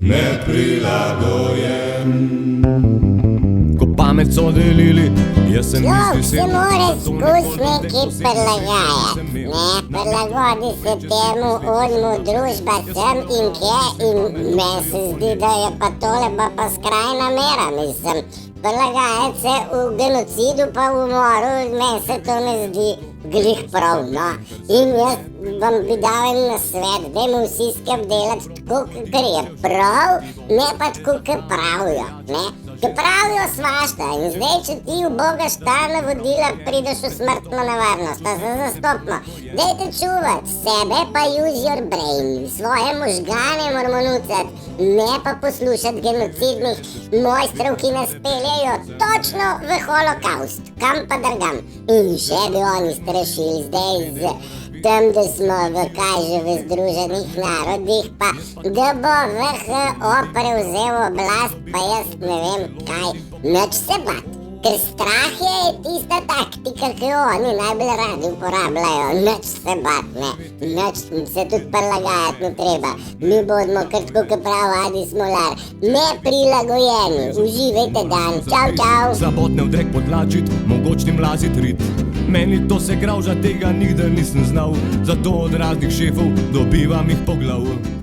neprilagojen. Ko pamet so delili, jaz sem Človek se mora skozi nekaj prilagajati, ne, prilagodi se temu, onmu, družba sem in kje, in meni se zdi, da je pa tole pa skrajna mera, mislim. Prilagajati se v genocidu pa v umoru, meni se to ne zdi glih prav, no. In jaz vam bi dal en nasvet, dajmo vsi skrb delati tako, kakor je prav, ne pa tako, kakor pravijo, ne. Ker pravijo svašta in zdaj, če ti ubogaš ta navodila, prideš v smrtno nevarnost, da se zastopimo. Dajte čuvati sebe, pa use your brain, svoje možgane moramo nucati, ne pa poslušati genocidnih mojstrov, ki nas peljejo točno v holokaust, kam pa drgam. In še bi oni strašili zdaj z tem, da smo v Združenih narodih, pa da bo WHO prevzel oblast, pa jaz ne vem kaj, nič se bat. Ker strah je tista taktika, ki jo oni najbolj radi uporabljajo, nič se bat, ne, nič se tudi prilagajati ne treba. Mi bodimo kar tako, kot pravi Adi Smolar, neprilagojeni, uživajte dan, čau, čau. Zabotne v drek podlačit, mogočnim lazit rit. Meni to se gravža, tega nikdar nisem znal, zato od raznih šefov dobivam jih po glavu.